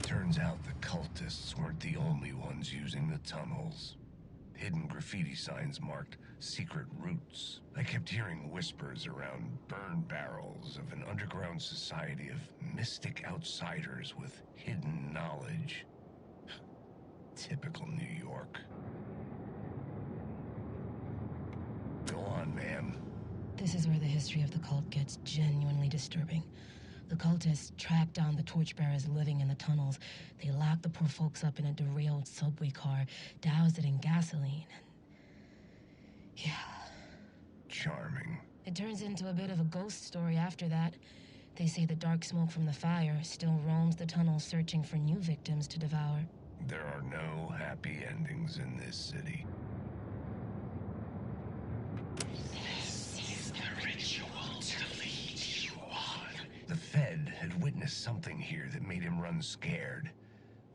Turns out the cultists weren't the only ones using the tunnels. Hidden graffiti signs marked secret routes. I kept hearing whispers around burn barrels of an underground society of mystic outsiders with hidden knowledge. Typical New York. Go on, ma'am. This is where the history of the cult gets genuinely disturbing. The cultists tracked down the torchbearers living in the tunnels. They locked the poor folks up in a derailed subway car, doused it in gasoline, and... yeah. Charming. It turns into a bit of a ghost story after that. They say the dark smoke from the fire still roams the tunnels searching for new victims to devour. There are no happy endings in this city. This is the ritual to lead you on. The Fed had witnessed something here that made him run scared.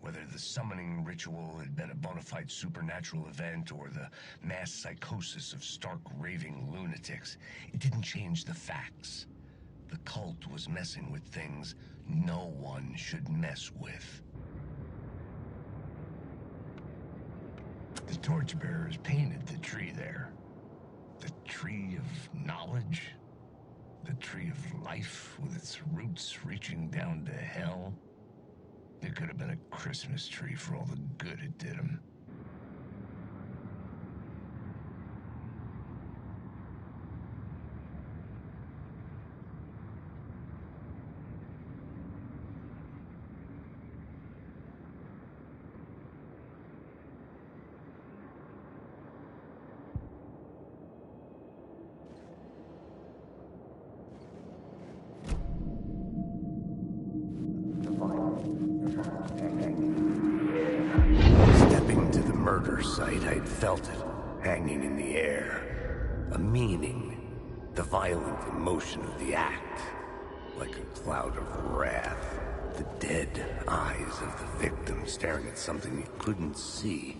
Whether the summoning ritual had been a bona fide supernatural event or the mass psychosis of stark raving lunatics, it didn't change the facts. The cult was messing with things no one should mess with. The torchbearers painted the tree there. The tree of knowledge. The tree of life with its roots reaching down to hell. It could have been a Christmas tree for all the good it did him. Stepping to the murder site, I'd felt it, hanging in the air. A meaning, the violent emotion of the act. Like a cloud of wrath, the dead eyes of the victim staring at something you couldn't see.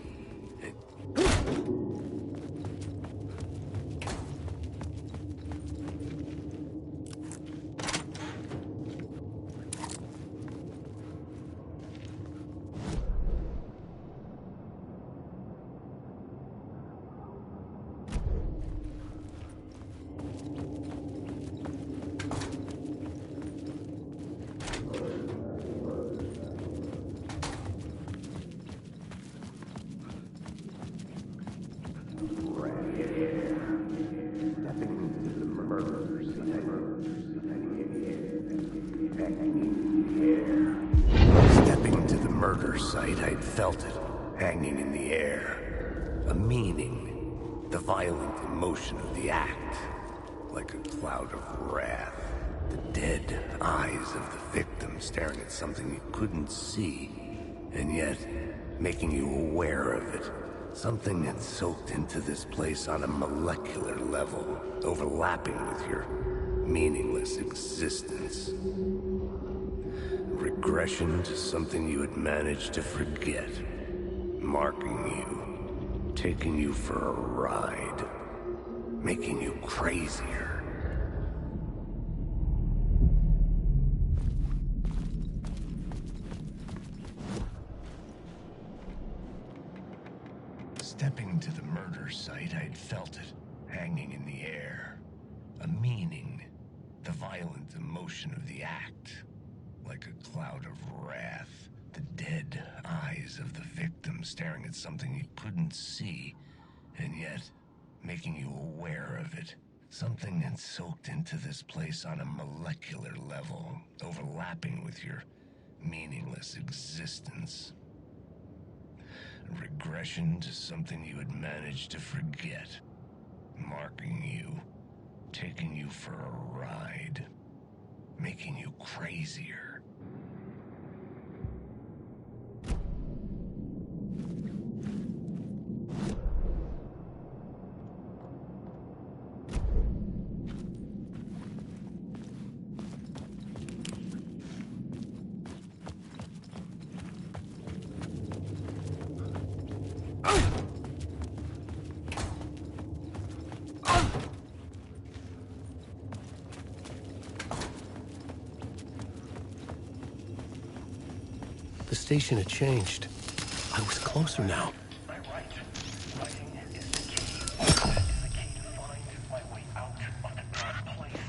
Stepping to the murder site, I'd felt it, hanging in the air. A meaning, the violent emotion of the act. Like a cloud of wrath, the dead eyes of the victim staring at something you couldn't see, and yet making you aware of it. Something had soaked into this place on a molecular level, overlapping with your meaningless existence. Regression to something you had managed to forget. Marking you. Taking you for a ride. Making you crazier. Stepping to the murder site, I'd felt it, hanging in the air. A meaning, the violent emotion of the act. Like a cloud of wrath, the dead eyes of the victim staring at something you couldn't see, and yet making you aware of it. Something had soaked into this place on a molecular level, overlapping with your meaningless existence. Regression to something you had managed to forget. Marking you. Taking you for a ride. Making you crazier. The station had changed. I was closer now. I'm right. Writing is the key. Is the key to find my way out of the dark place.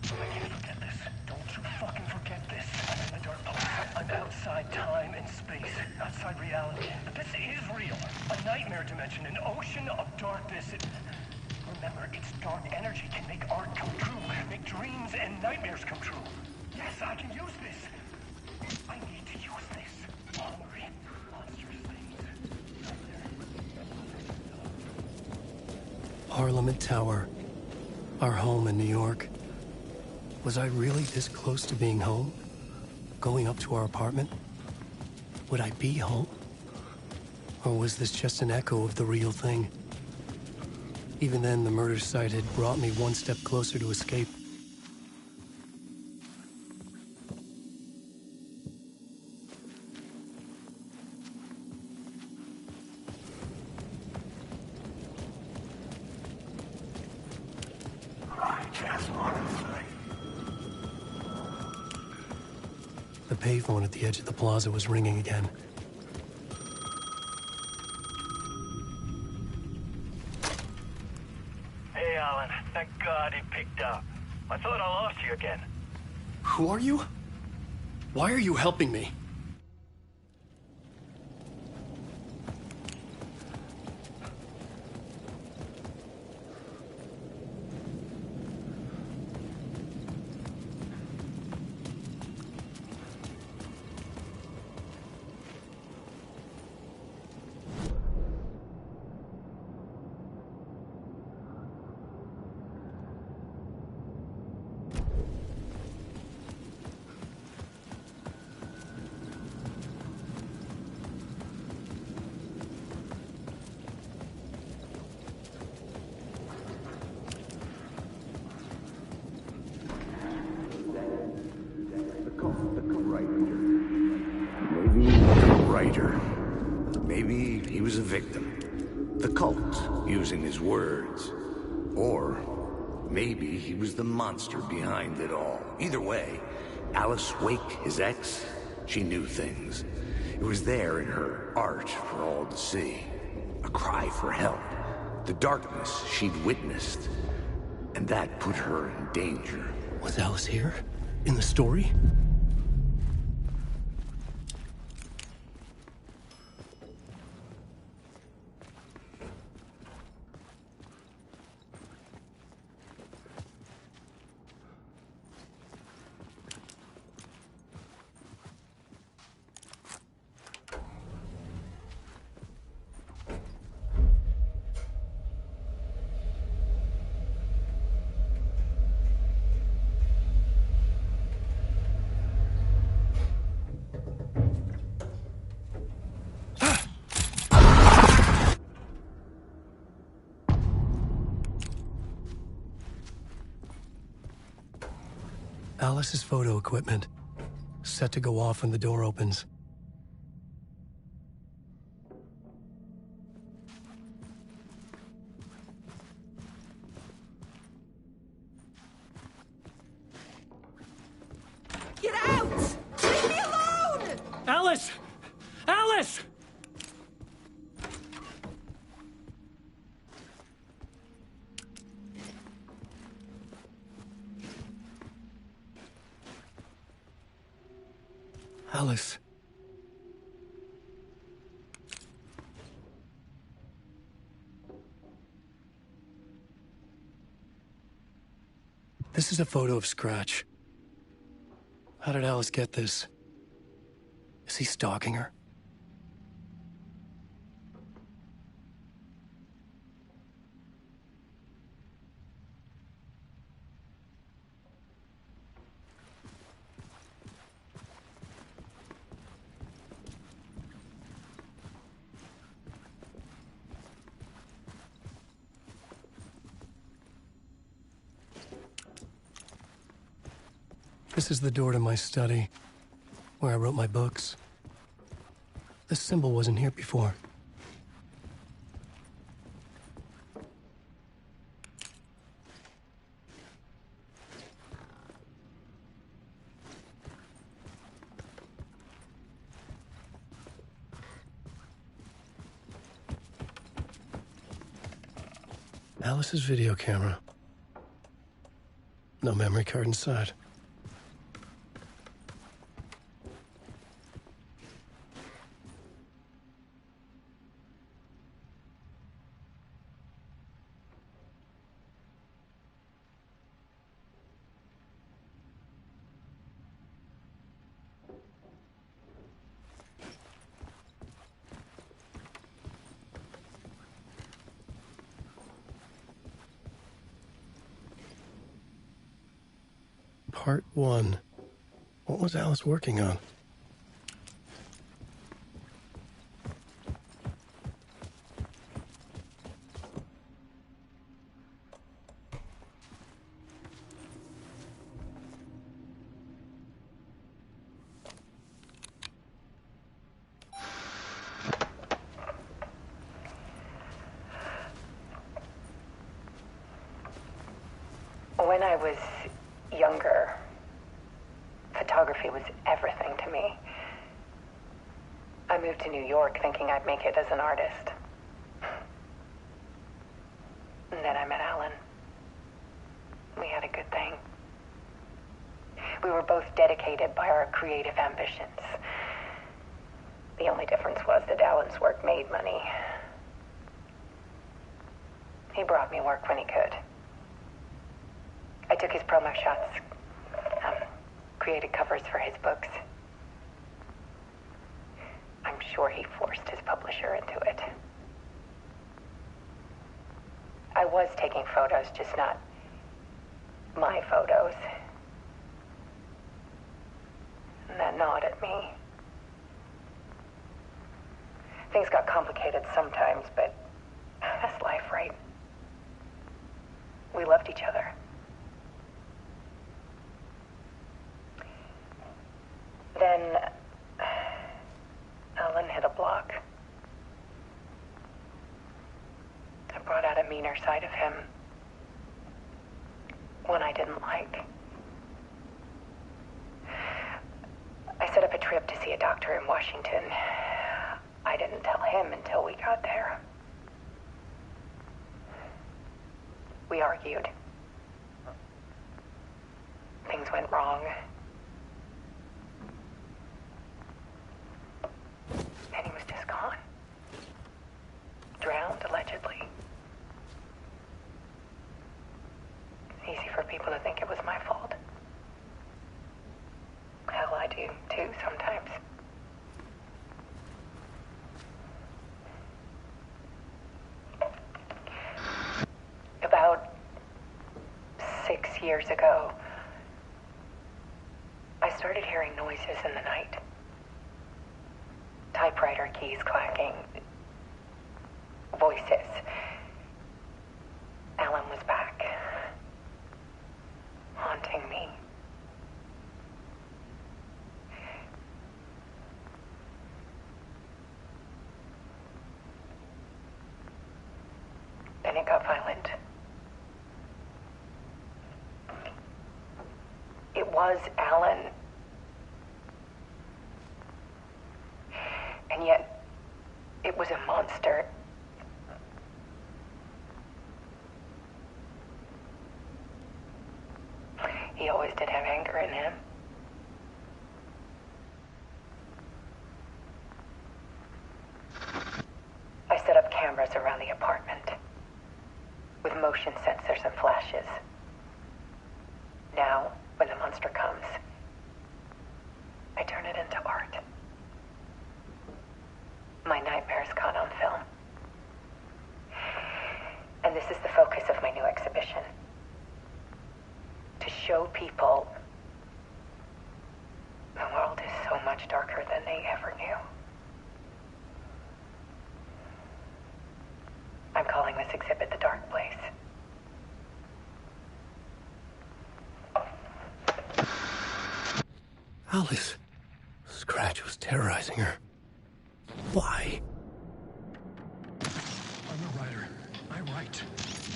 I can't forget this. Don't you fucking forget this. I'm in the dark place. I'm outside time and space. Outside reality. But this is real. A nightmare dimension. An ocean of darkness. Remember, its dark energy can make art come true. Make dreams and nightmares come true. Yes, I can use this. I need to use this. Hungry, monstrous things. Parliament Tower. Our home in New York. Was I really this close to being home? Going up to our apartment? Would I be home? Or was this just an echo of the real thing? Even then, the murder site had brought me one step closer to escape. The payphone at the edge of the plaza was ringing again. Hey, Alan. Thank God he picked up. I thought I lost you again. Who are you? Why are you helping me? Maybe he was a victim. The cult, using his words. Or maybe he was the monster behind it all. Either way, Alice Wake, his ex, she knew things. It was there in her art for all to see. A cry for help. The darkness she'd witnessed. And that put her in danger. Was Alice here? In the story? Alice's photo equipment. Set to go off when the door opens. Get out! Leave me alone! Alice! Alice! Alice. This is a photo of Scratch. How did Alice get this? Is he stalking her? This is the door to my study, where I wrote my books. This symbol wasn't here before. Alice's video camera. No memory card inside. Part 1. What was Alice working on? When I was younger, photography was everything to me. I moved to New York thinking I'd make it as an artist. And then I met Alan. We had a good thing. We were both dedicated by our creative ambitions. The only difference was that Alan's work made money. He brought me work when he could. I took his promo shots, created covers for his books. I'm sure he forced his publisher into it. I was taking photos, just not my photos. And that gnawed at me. Things got complicated sometimes, but that's life, right? We loved each other. Then Alan hit a block. I brought out a meaner side of him. One I didn't like. I set up a trip to see a doctor in Washington. I didn't tell him until we got there. We argued. Things went wrong. And he was just gone. Drowned, allegedly. It's easy for people to think it was my fault. Hell, I do, too, sometimes. About 6 years ago, I started hearing noises in the night. Typewriter keys clacking. Voices. Alan was back. Haunting me. Then it got violent. It was Alan. And yet, it was a monster. He always did have anger in him. I set up cameras around the apartment with motion sensors and flashes. Now, when the monster comes, I turn it into art. My nightmares caught on film. And this is the focus of my new exhibition. To show people the world is so much darker than they ever knew. I'm calling this exhibit The Dark Place. Alice. Scratch was terrorizing her. Why? I'm a writer. I write.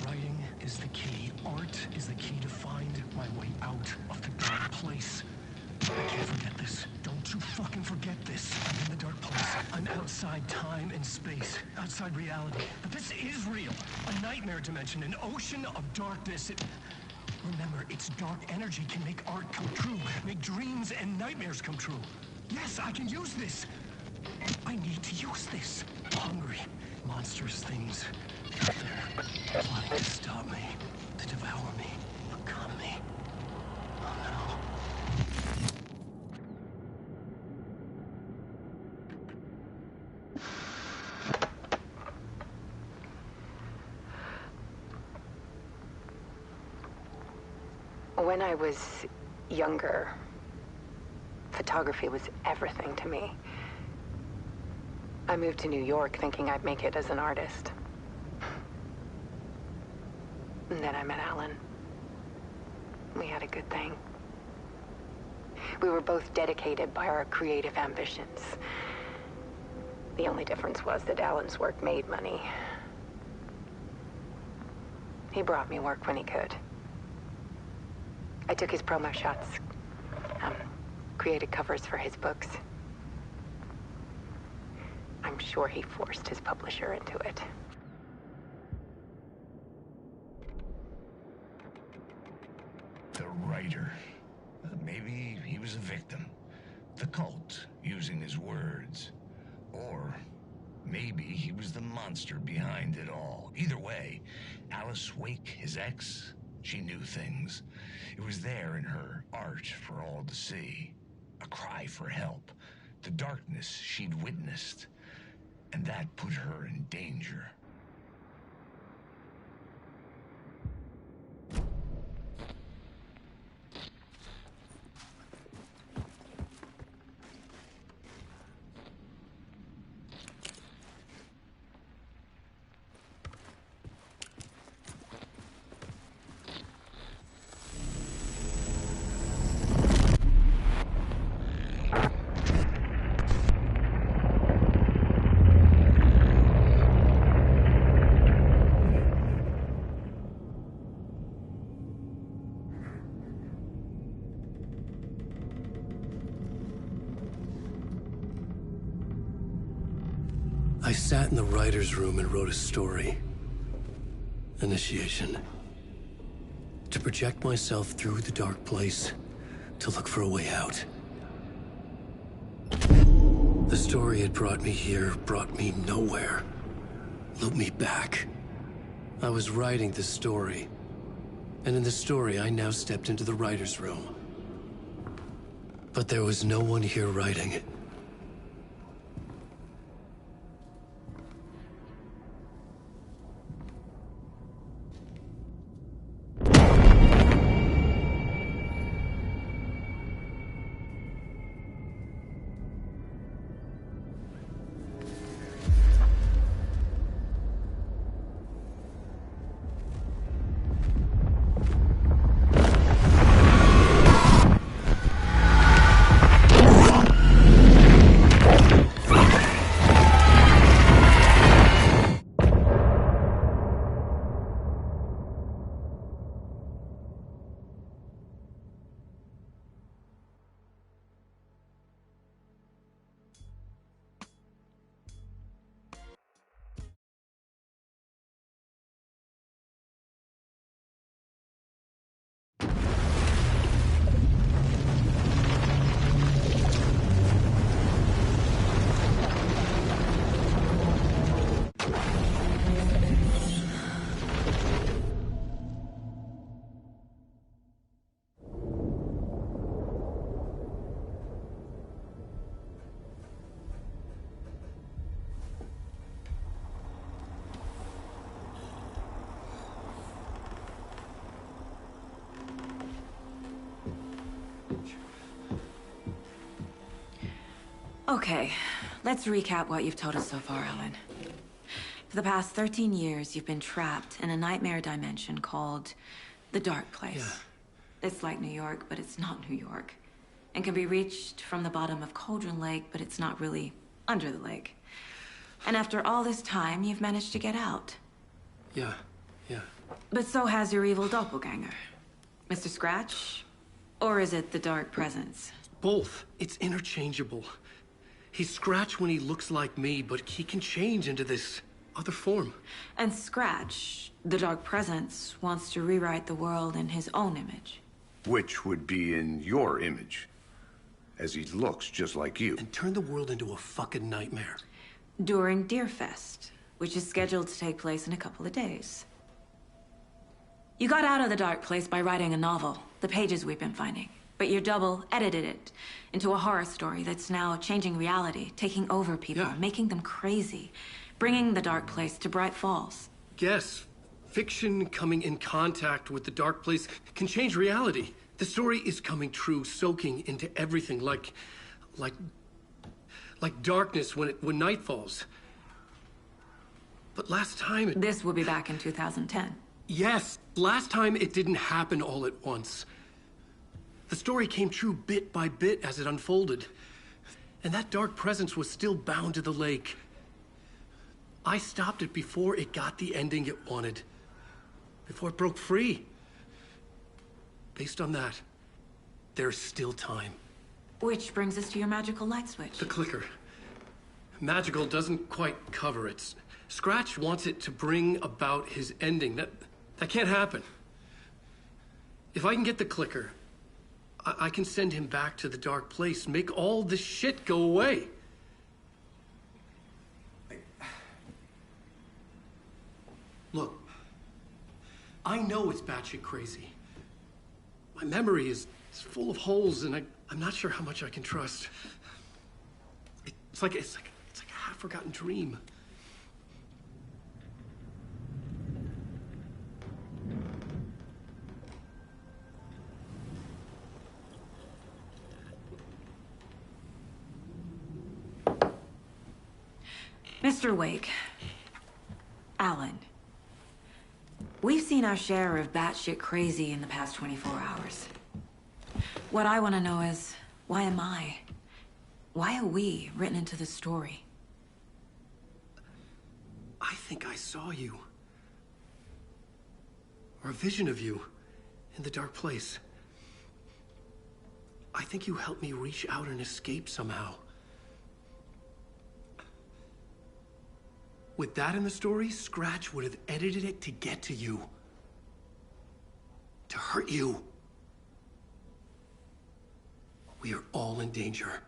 Writing is the key. Art is the key to find my way out of the dark place. I can't forget this. Don't you you fucking forget this. I'm in the dark place. I'm outside time and space. Outside reality. But this is real. A nightmare dimension. An ocean of darkness. Remember, its dark energy can make art come true. Make dreams and nightmares come true. Yes, I can use this. I need to use this. Hungry, monstrous things. They're plotting to stop me. To devour me. Become me. Oh no. When I was younger, photography was everything to me. I moved to New York thinking I'd make it as an artist. And then I met Alan. We had a good thing. We were both dedicated by our creative ambitions. The only difference was that Alan's work made money. He brought me work when he could. I took his promo shots, created covers for his books. I'm sure he forced his publisher into it. The writer. Maybe he was a victim. The cult, using his words. Or maybe he was the monster behind it all. Either way, Alice Wake, his ex, she knew things. It was there in her art for all to see. A cry for help. The darkness she'd witnessed. And that put her in danger. I sat in the writer's room and wrote a story. Initiation. To project myself through the dark place, to look for a way out. The story had brought me here, brought me nowhere. Looped me back. I was writing the story. And in the story, I now stepped into the writer's room. But there was no one here writing it. Okay, let's recap what you've told us so far, Alan. For the past 13 years, you've been trapped in a nightmare dimension called the Dark Place. Yeah. It's like New York, but it's not New York. And can be reached from the bottom of Cauldron Lake, but it's not really under the lake. And after all this time, you've managed to get out. Yeah. But so has your evil doppelganger. Mr. Scratch? Or is it the Dark Presence? Both. It's interchangeable. He's Scratch when he looks like me, but he can change into this other form. And Scratch, the Dark Presence, wants to rewrite the world in his own image. Which would be in your image, as he looks just like you. And turn the world into a fucking nightmare. During Deerfest, which is scheduled to take place in a couple of days. You got out of the dark place by writing a novel, the pages we've been finding. But your double edited it into a horror story that's now changing reality, taking over people, making them crazy, bringing the dark place to Bright Falls. Yes, fiction coming in contact with the dark place can change reality. The story is coming true, soaking into everything like darkness when night falls. But last time This will be back in 2010. Yes, last time it didn't happen all at once. The story came true bit by bit as it unfolded. And that dark presence was still bound to the lake. I stopped it before it got the ending it wanted. Before it broke free. Based on that, there's still time. Which brings us to your magical light switch. The clicker. Magical doesn't quite cover it. Scratch wants it to bring about his ending. That can't happen. If I can get the clicker, I can send him back to the dark place, make all this shit go away. Look, I know it's batshit crazy. My memory is full of holes, and I'm not sure how much I can trust. It's like a half-forgotten dream. Mr. Wake, Alan, we've seen our share of batshit crazy in the past 24 hours. What I want to know is, why am I? Why are we written into the story? I think I saw you. Or a vision of you in the dark place. I think you helped me reach out and escape somehow. With that in the story, Scratch would have edited it to get to you. To hurt you. We are all in danger.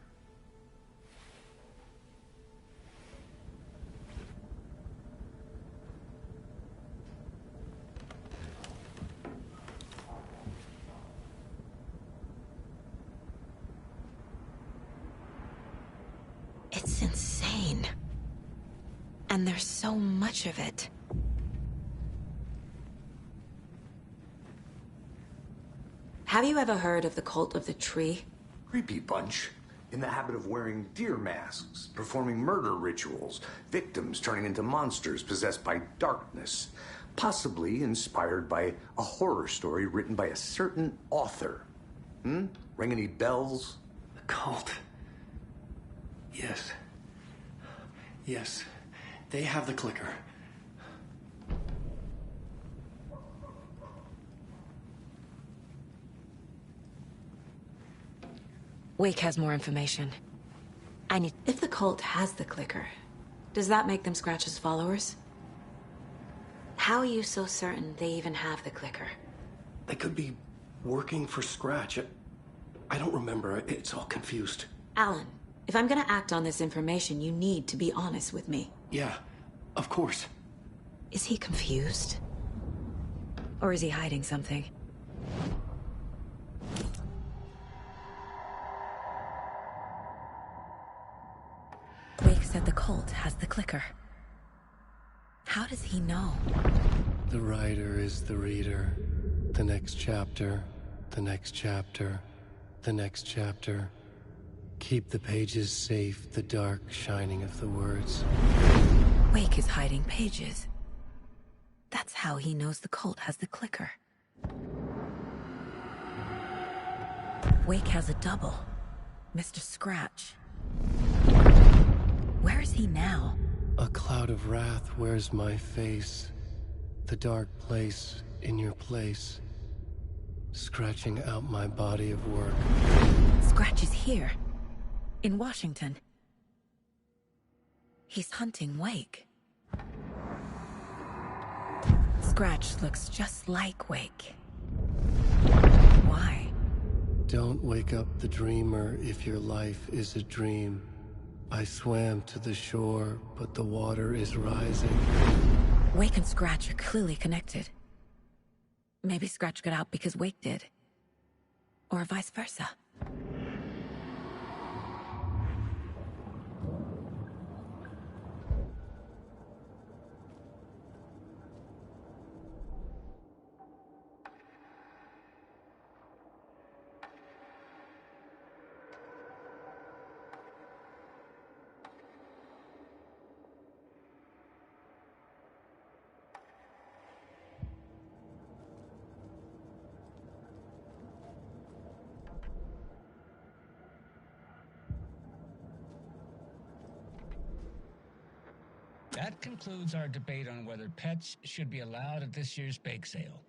It's insane. And there's so much of it. Have you ever heard of the Cult of the Tree? Creepy bunch. In the habit of wearing deer masks, performing murder rituals, victims turning into monsters possessed by darkness, possibly inspired by a horror story written by a certain author. Ring any bells? The cult. Yes. Yes. They have the clicker. Wake has more information. If the cult has the clicker, does that make them Scratch's followers? How are you so certain they even have the clicker? They could be working for Scratch. I don't remember. It's all confused. Alan, if I'm gonna act on this information, you need to be honest with me. Yeah, of course. Is he confused? Or is he hiding something? Wake said the cult has the clicker. How does he know? The writer is the reader. The next chapter, the next chapter, the next chapter. Keep the pages safe, the dark shining of the words. Wake is hiding pages. That's how he knows the cult has the clicker. Wake has a double. Mr. Scratch. Where is he now? A cloud of wrath wears my face. The dark place in your place. scratching out my body of work. Scratch is here, in Washington. He's hunting Wake. Scratch looks just like Wake. Why? Don't wake up the dreamer if your life is a dream. I swam to the shore, but the water is rising. Wake and Scratch are clearly connected. Maybe Scratch got out because Wake did. Or vice versa. That concludes our debate on whether pets should be allowed at this year's bake sale.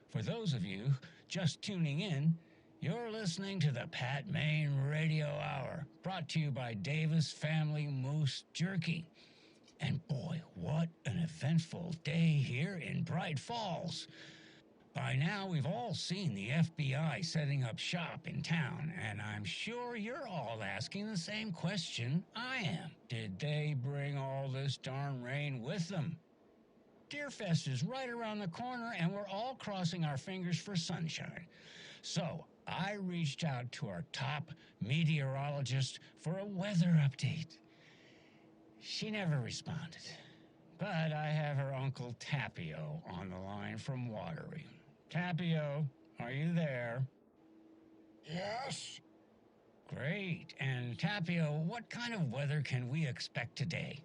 For those of you just tuning in, you're listening to the Pat Maine Radio Hour, brought to you by Davis Family Moose Jerky. And boy, what an eventful day here in Bright Falls. By now, we've all seen the FBI setting up shop in town, and I'm sure you're all asking the same question I am. Did they bring all this darn rain with them? Deerfest is right around the corner, and we're all crossing our fingers for sunshine. So, I reached out to our top meteorologist for a weather update. She never responded, but I have her Uncle Tapio on the line from Watery. Tapio, are you there? Yes? Great. And Tapio, what kind of weather can we expect today?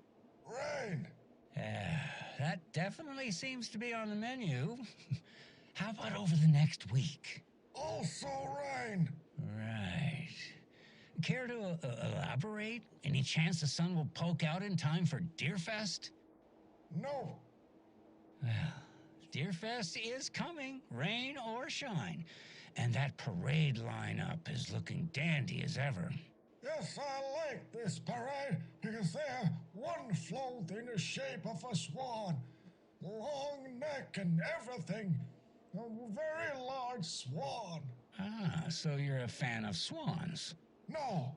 Rain. That definitely seems to be on the menu. How about over the next week? Also rain. Right. Care to elaborate? Any chance the sun will poke out in time for Deerfest? No. Well, Deerfest is coming, rain or shine. And that parade lineup is looking dandy as ever. Yes, I like this parade because they have one float in the shape of a swan. Long neck and everything. A very large swan. Ah, so you're a fan of swans. No.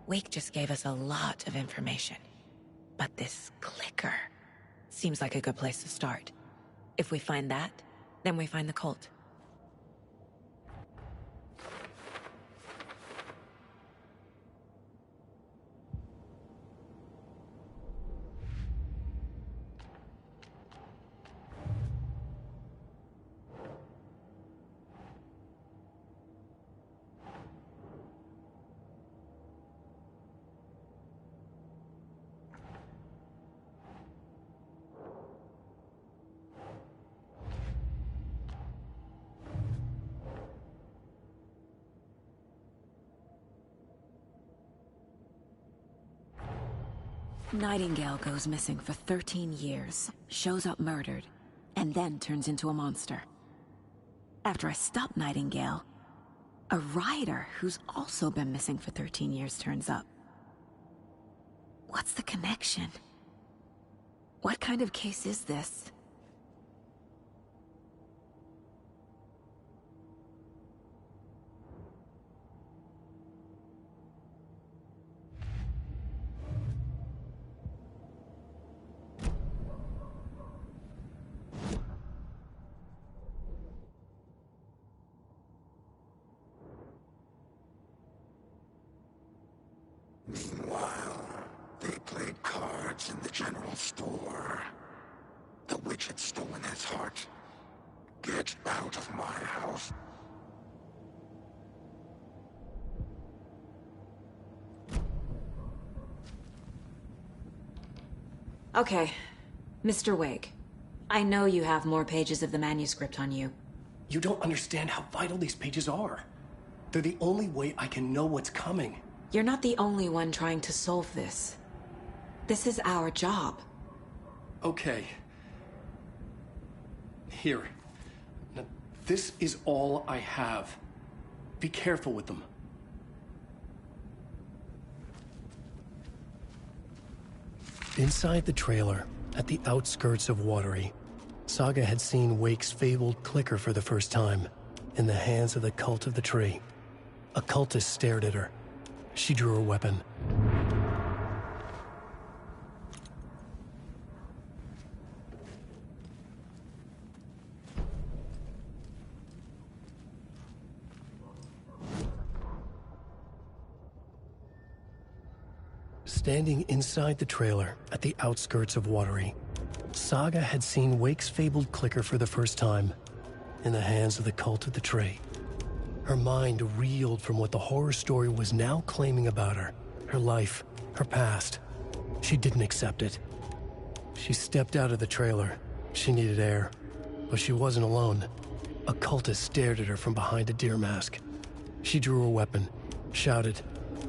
Wake just gave us a lot of information. But this clicker seems like a good place to start. If we find that, then we find the cult. Nightingale goes missing for 13 years, shows up murdered, and then turns into a monster. After I stop Nightingale, a rider who's also been missing for 13 years turns up. What's the connection? What kind of case is this? had stolen his heart. Get out of my house. Okay, Mr. Wake. I know you have more pages of the manuscript on you. You don't understand how vital these pages are. They're the only way I can know what's coming. You're not the only one trying to solve this. This is our job. Okay. Here. Now, this is all I have. Be careful with them. Inside the trailer, at the outskirts of Watery, Saga had seen Wake's fabled clicker for the first time, in the hands of the Cult of the Tree. A cultist stared at her. She drew her weapon. Standing inside the trailer at the outskirts of Watery, Saga had seen Wake's fabled clicker for the first time, in the hands of the Cult of the Tree. Her mind reeled from what the horror story was now claiming about her, her life, her past. She didn't accept it. She stepped out of the trailer. She needed air, but she wasn't alone. A cultist stared at her from behind a deer mask. She drew her weapon, shouted,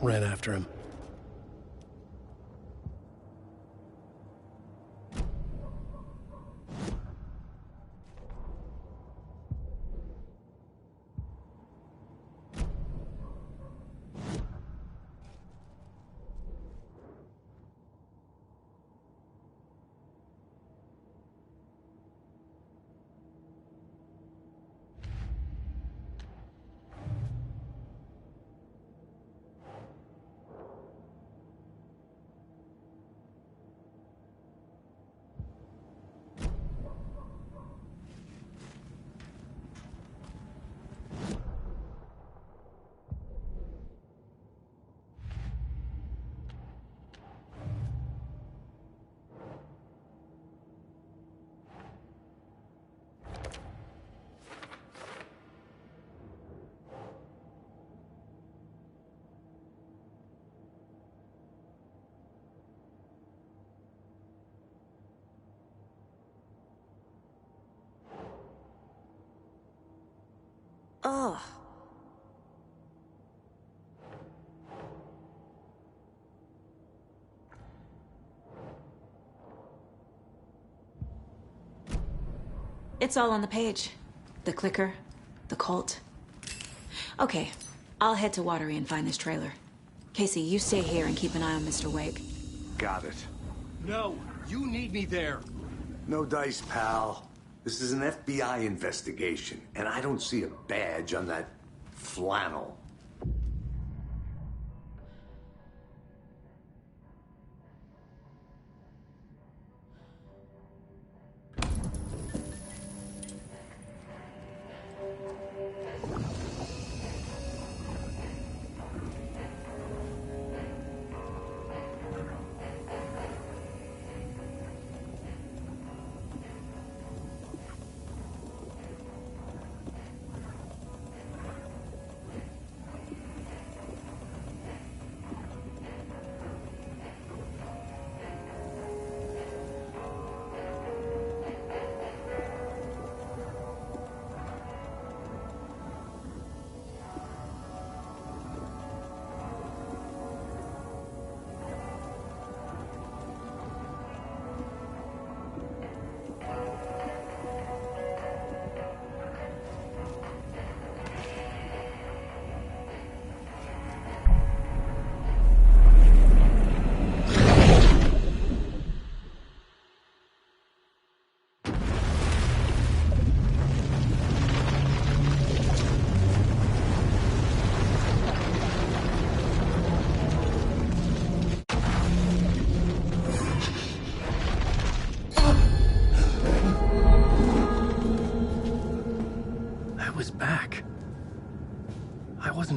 ran after him. Ugh. It's all on the page. The clicker, the cult. Okay, I'll head to Watery and find this trailer. Casey, you stay here and keep an eye on Mr. Wake. Got it. No, you need me there. No dice, pal. This is an FBI investigation, and I don't see a badge on that flannel.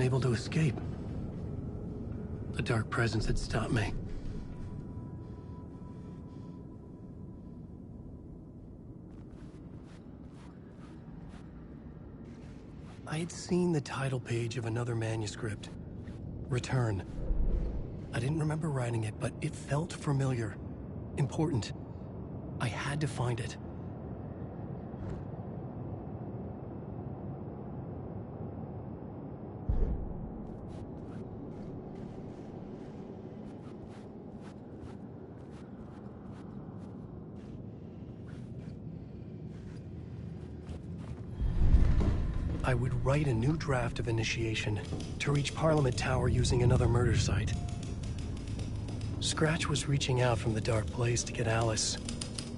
Able to escape. The dark presence had stopped me. I had seen the title page of another manuscript. Return. I didn't remember writing it, but it felt familiar. Important. I had to find it. I would write a new draft of initiation to reach Parliament Tower using another murder site. Scratch was reaching out from the dark place to get Alice.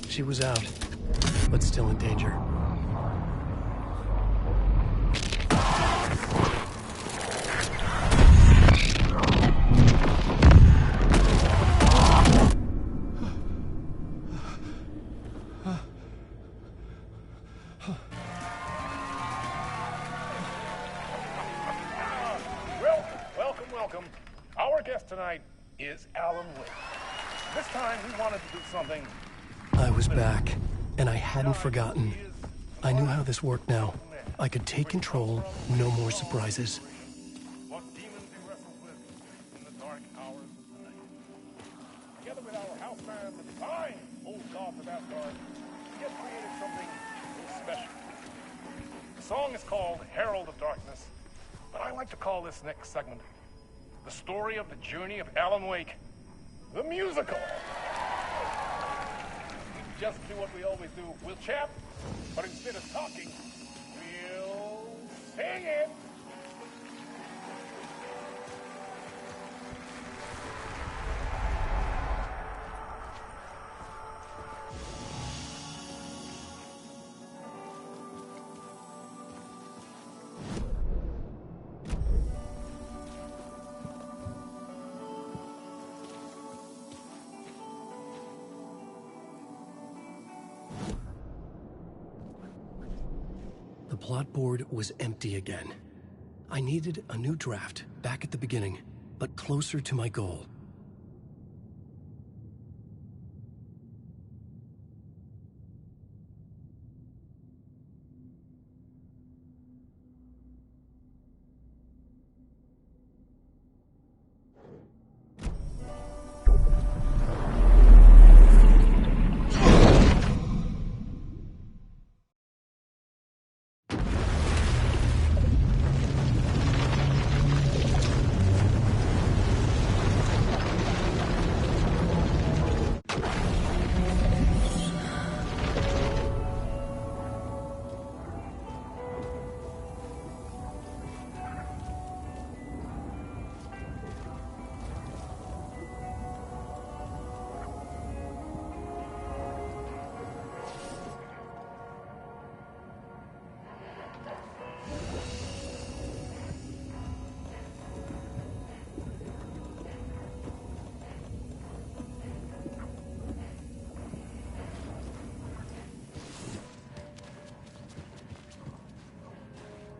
She was out, but still in danger. Welcome. Our guest tonight is Alan Wake. This time we wanted to do something. I was back, and I hadn't forgotten. I knew how this worked now. I could take control, no more surprises. What demons he wrestled with in the dark hours of the night. Together with our house band, the divine old gods of Asgard, we have created something special. The song is called Herald of Darkness, but I like to call this next segment the story of the journey of Alan Wake, the musical. We just do what we always do. We'll chat, but instead of talking, we'll sing it. The plot board was empty again. I needed a new draft, back at the beginning, but closer to my goal.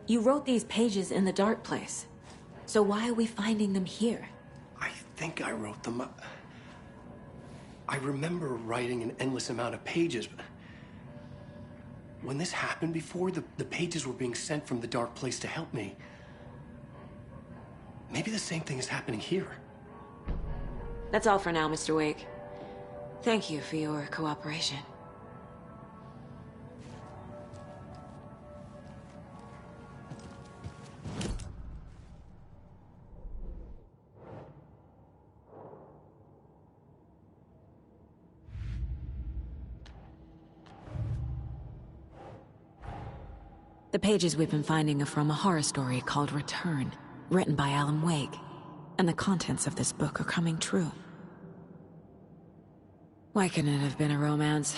You wrote these pages in the dark place. So why are we finding them here? I think I wrote them up. I remember writing an endless amount of pages, but when this happened before, the pages were being sent from the dark place to help me. Maybe the same thing is happening here. That's all for now, Mr. Wake. Thank you for your cooperation. The pages we've been finding are from a horror story called Return, written by Alan Wake. And the contents of this book are coming true. Why couldn't it have been a romance?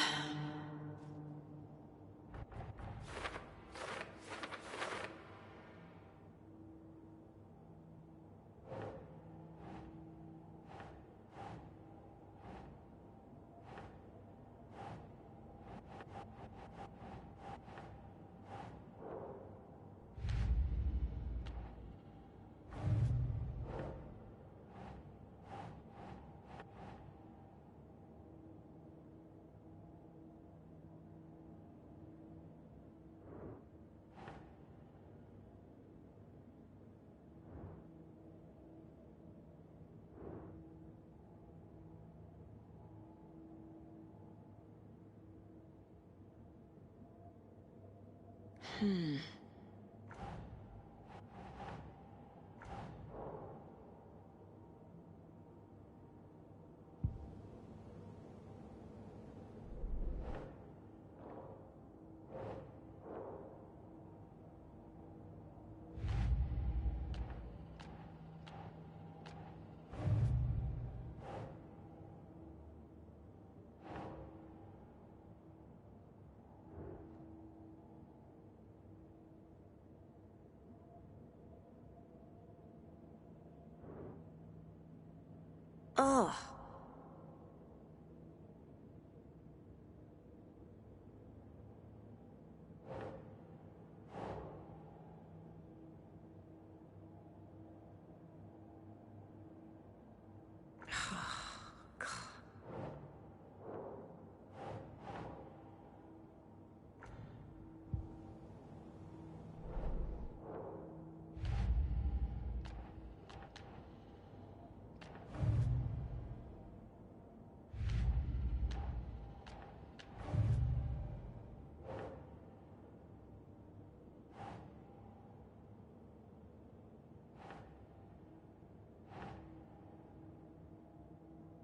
Ugh.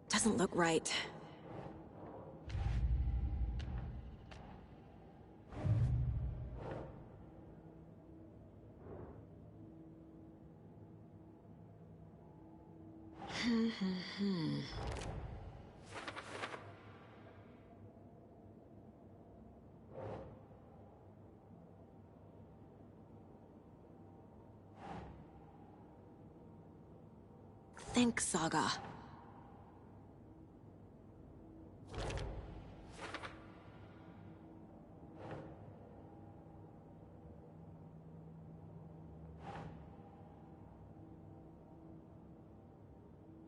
Doesn't look right. Think, Saga.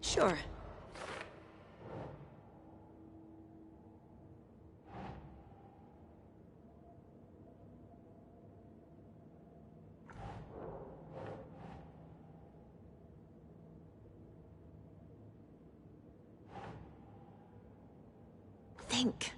Sure. Think.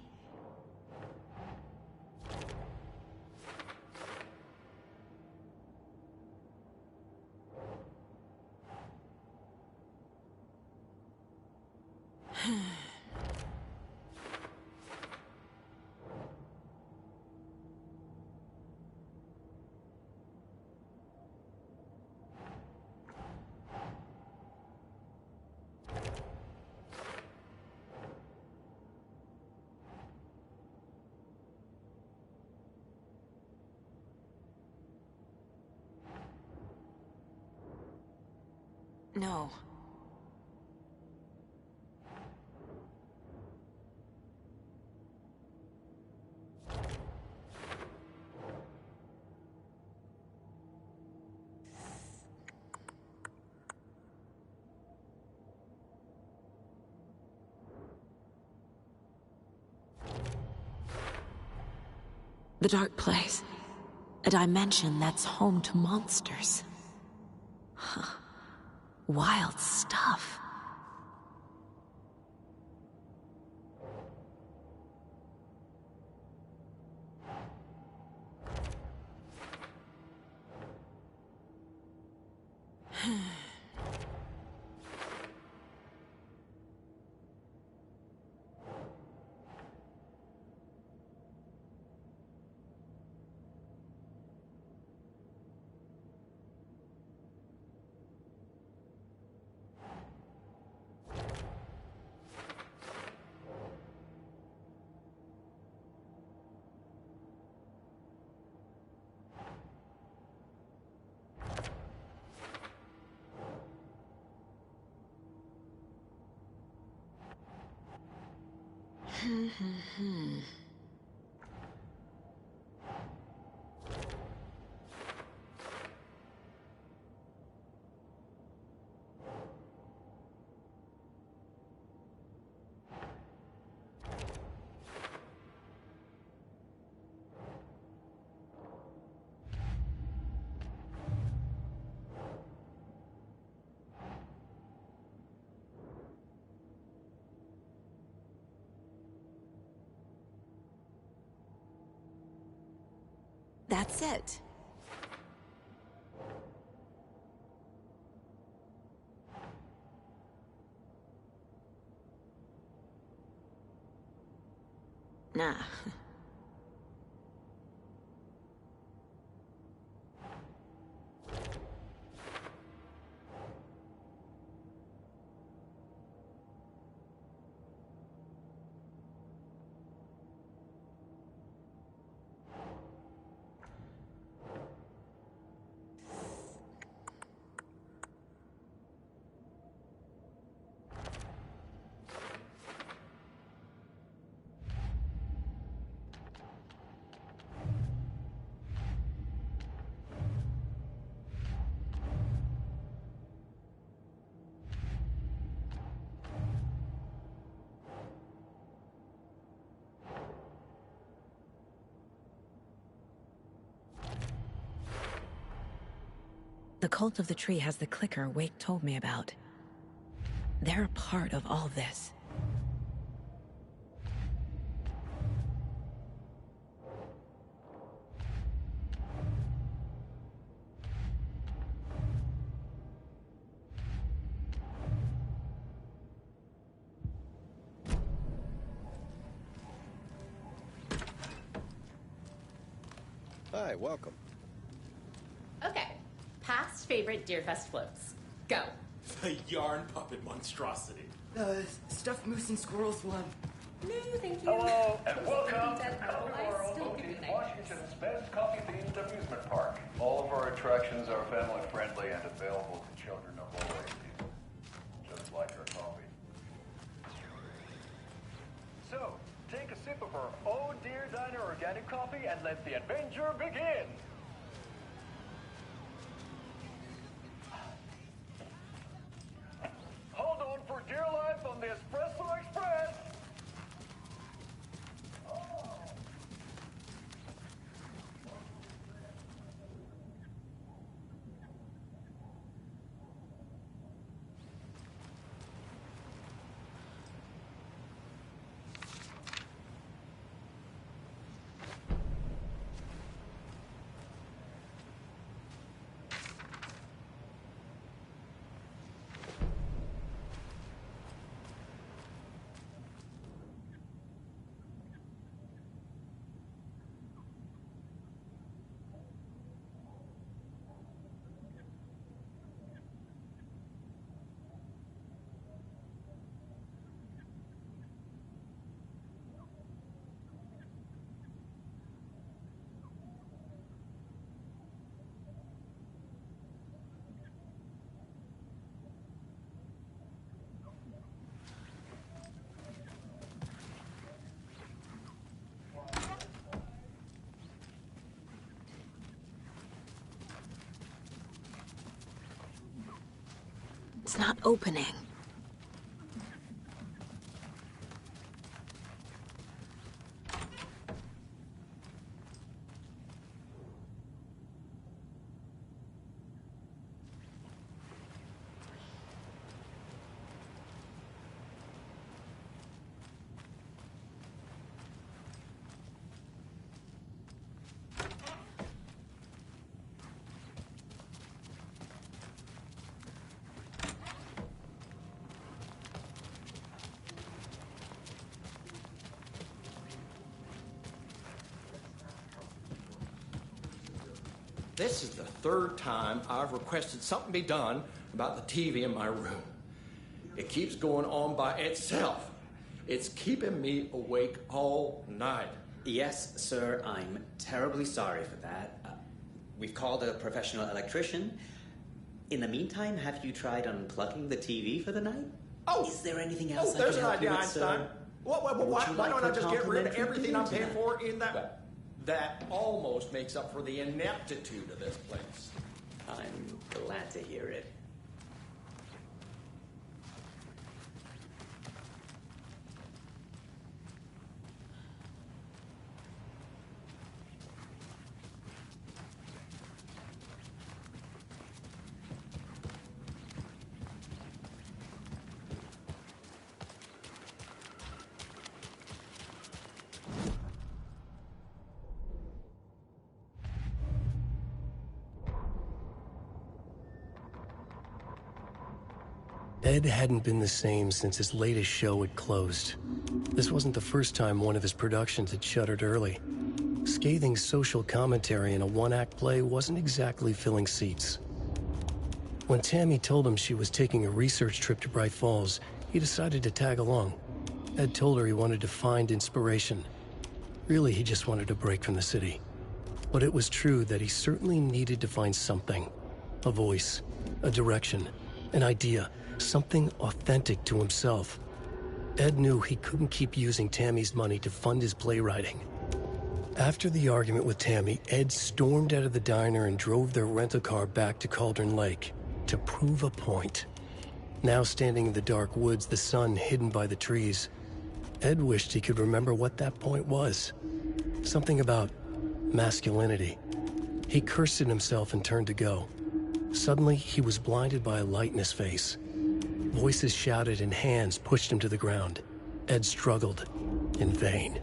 No. The Dark Place. A dimension that's home to monsters. Huh. Wild stuff. That's it. Nah. The Cult of the Tree has the clicker Wake told me about. They're a part of all this. Hi, welcome. Okay. Past favorite Deerfest floats. Go. The yarn puppet monstrosity. Stuffed moose and squirrels one. No, thank you. Hello, and welcome to Colorado Boutique, Washington's best coffee-themed amusement park. All of our attractions are family-friendly and available to children of all ages, just like our coffee. So, take a sip of our Oh Dear Diner organic coffee and let the adventure begin. Hold on for dear life on the Espresso Express. It's not opening. This is the third time I've requested something be done about the TV in my room. It keeps going on by itself. It's keeping me awake all night. Yes, sir, I'm terribly sorry for that. We've called a professional electrician. In the meantime, have you tried unplugging the TV for the night? Oh! Is there anything else I there's can an help you idea, with, Einstein. sir? Why don't I just get rid of everything I'm paying tonight? for in that? That almost makes up for the ineptitude of this place. I'm glad to hear it. Ed hadn't been the same since his latest show had closed. This wasn't the first time one of his productions had shuttered early. Scathing social commentary in a one-act play wasn't exactly filling seats. When Tammy told him she was taking a research trip to Bright Falls, he decided to tag along. Ed told her he wanted to find inspiration. Really, he just wanted a break from the city. But it was true that he certainly needed to find something. A voice, a direction, an idea, something authentic to himself. Ed knew he couldn't keep using Tammy's money to fund his playwriting. After the argument with Tammy, Ed stormed out of the diner and drove their rental car back to Cauldron Lake to prove a point. Now standing in the dark woods, the sun hidden by the trees, Ed wished he could remember what that point was. Something about masculinity. He cursed at himself and turned to go. Suddenly, he was blinded by a light in his face. Voices shouted and hands pushed him to the ground. Ed struggled, in vain.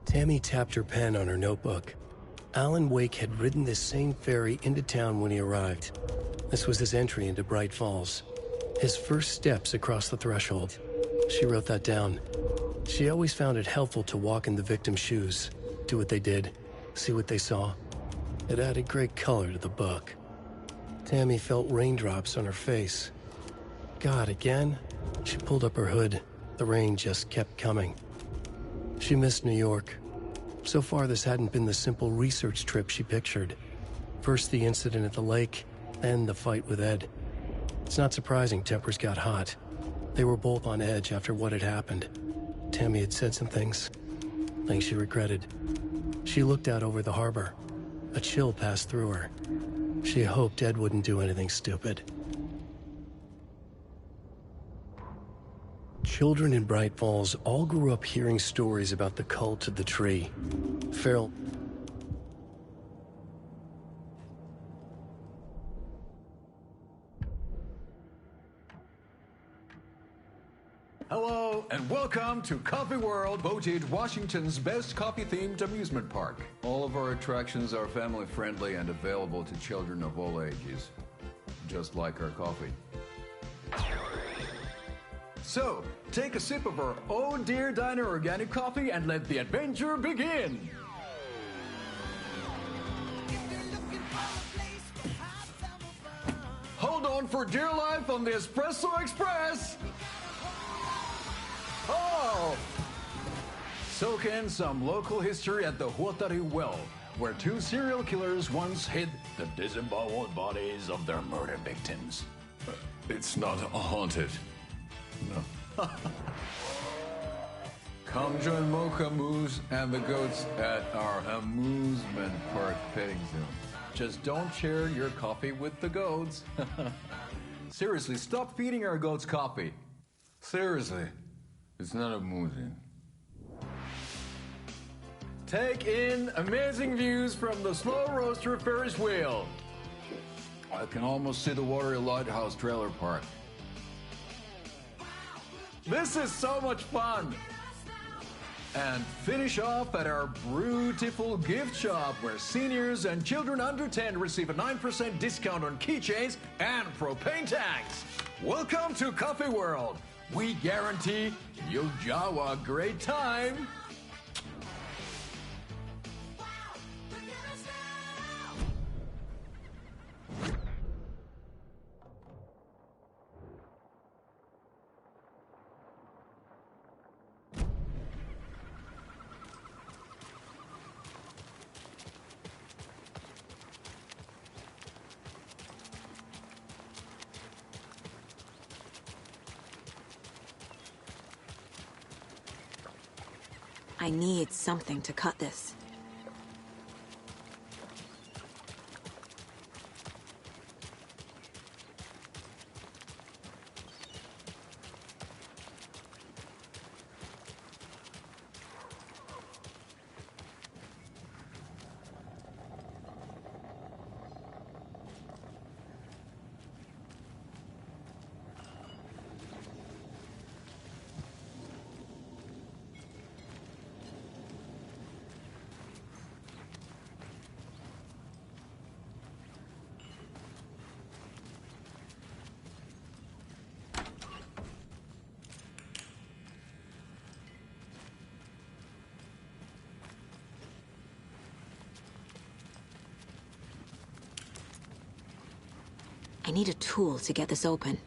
Tammy tapped her pen on her notebook. Alan Wake had ridden this same ferry into town when he arrived. This was his entry into Bright Falls. His first steps across the threshold. She wrote that down. She always found it helpful to walk in the victim's shoes, do what they did, see what they saw. It added great color to the book. Tammy felt raindrops on her face. God, again? She pulled up her hood. The rain just kept coming. She missed New York. So far, this hadn't been the simple research trip she pictured. First the incident at the lake, then the fight with Ed. It's not surprising tempers got hot. They were both on edge after what had happened. Tammy had said some things she regretted. She looked out over the harbor. A chill passed through her. She hoped Ed wouldn't do anything stupid. Children in Bright Falls all grew up hearing stories about the cult of the tree. Feral... Hello, and welcome to Coffee World, voted Washington's best coffee-themed amusement park. All of our attractions are family-friendly and available to children of all ages, just like our coffee. So, take a sip of our Oh Dear Diner organic coffee and let the adventure begin! Hold on for dear life on the Espresso Express! Oh! Soak in some local history at the Huatari Well, where two serial killers once hid the disemboweled bodies of their murder victims. It's not haunted. No. Come join Mocha Moose and the goats at our amusement park petting zoo. Just don't share your coffee with the goats. Seriously, stop feeding our goats coffee. Seriously, it's not amusing. Take in amazing views from the Slow Roaster Ferris wheel. I can almost see the Watery Lighthouse Trailer Park. This is so much fun! And finish off at our beautiful gift shop, where seniors and children under 10 receive a 9% discount on keychains and propane tanks. Welcome to Coffee World. We guarantee you'll have a great time. I need something to cut this. I need a tool to get this open.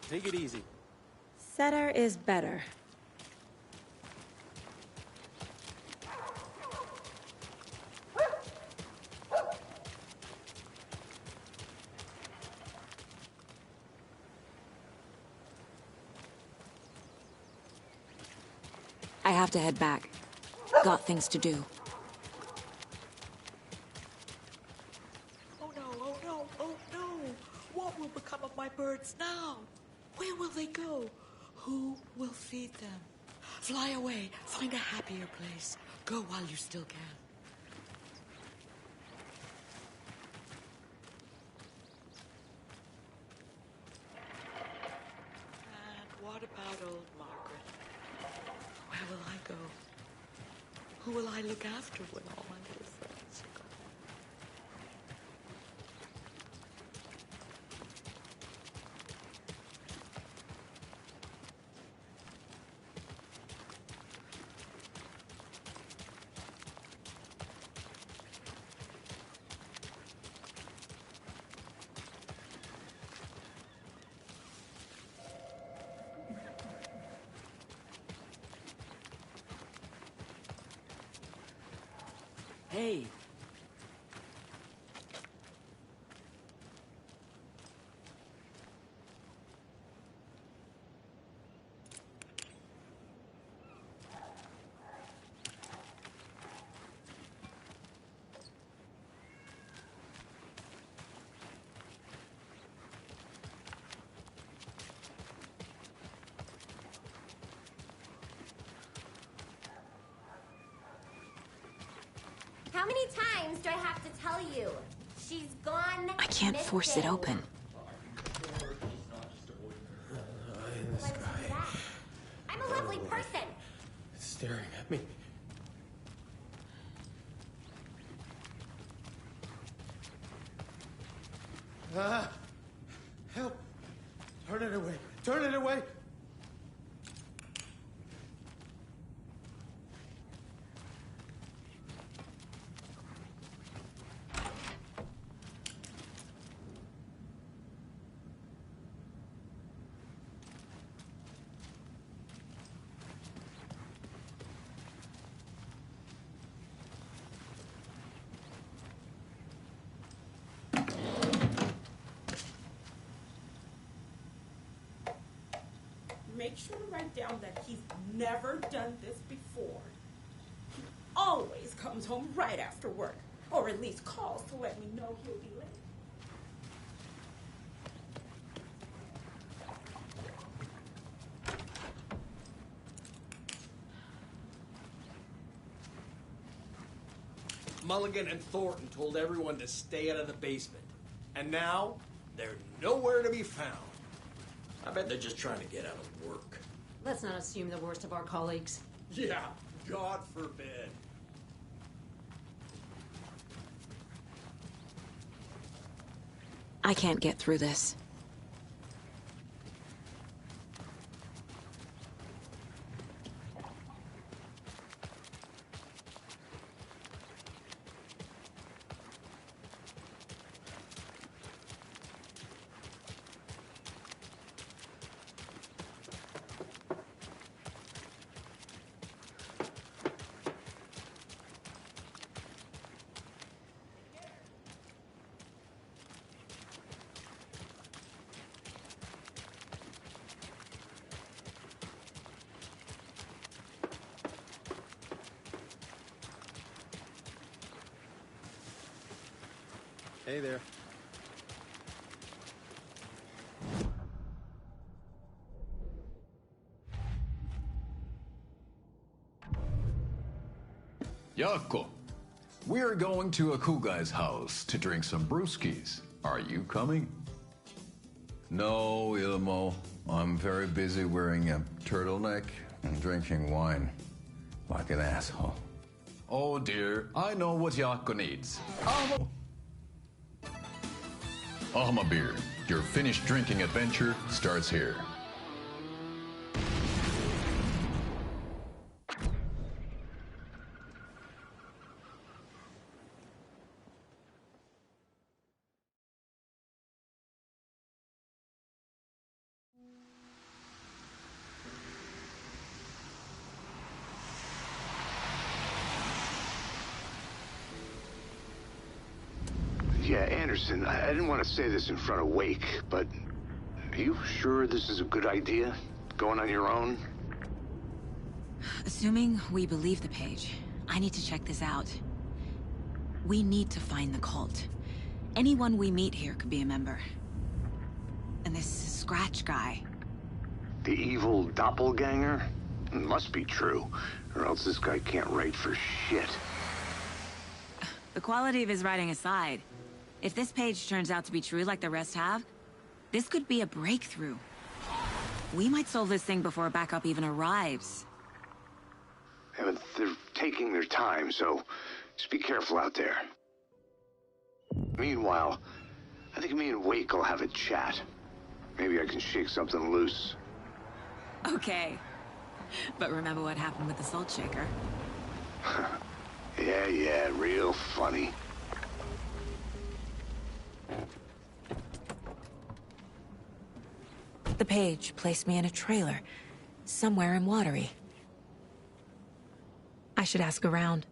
Take it easy. Setter is better. I have to head back. Got things to do. Oh no, oh no, oh no! What will become of my birds now? Where will they go? Who will feed them? Fly away, find a happier place. Go while you still can. And what about old Margaret? Where will I go? Who will I look after when all my little friends are gone? Hey. How many times do I have to tell you? She's gone. I can't force it open. Let's do that. I'm a lovely person. It's staring at me. Ah! Help! Turn it away! Turn it away! Make sure to write down that he's never done this before. He always comes home right after work, or at least calls to let me know he'll be late. Mulligan and Thornton told everyone to stay out of the basement. And now, they're nowhere to be found. I bet they're just trying to get out of work. Let's not assume the worst of our colleagues. Yeah, God forbid. I can't get through this. Hey there. Jaakko, We're going to a cool guy's house to drink some brewskis. Are you coming? No, Ilmo. I'm very busy wearing a turtleneck and drinking wine. Like an asshole. Oh dear, I know what Jaakko needs. Alma beer. Your finished drinking adventure starts here. Yeah, Anderson, I didn't want to say this in front of Wake, but are you sure this is a good idea? Going on your own? Assuming we believe the page, I need to check this out. We need to find the cult. Anyone we meet here could be a member. And this Scratch guy. The evil doppelganger? It must be true, or else this guy can't write for shit. The quality of his writing aside, if this page turns out to be true like the rest have, this could be a breakthrough. We might solve this thing before backup even arrives. Yeah, but they're taking their time, so just be careful out there. Meanwhile, I think me and Wake will have a chat. Maybe I can shake something loose. Okay. But remember what happened with the Salt Shaker? Yeah, real funny. The page placed me in a trailer, somewhere in Watery. I should ask around.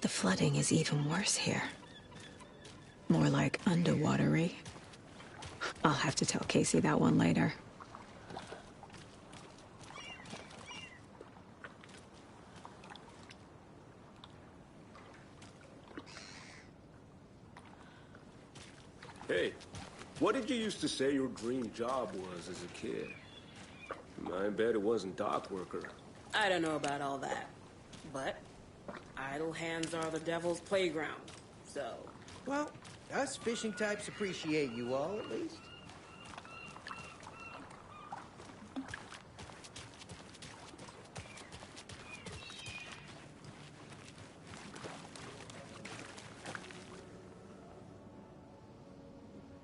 The flooding is even worse here. More like underwatery. I'll have to tell Casey that one later. Hey, what did you used to say your dream job was as a kid? I bet it wasn't dock worker. I don't know about all that, but idle hands are the devil's playground, so... Well, us fishing types appreciate you all, at least.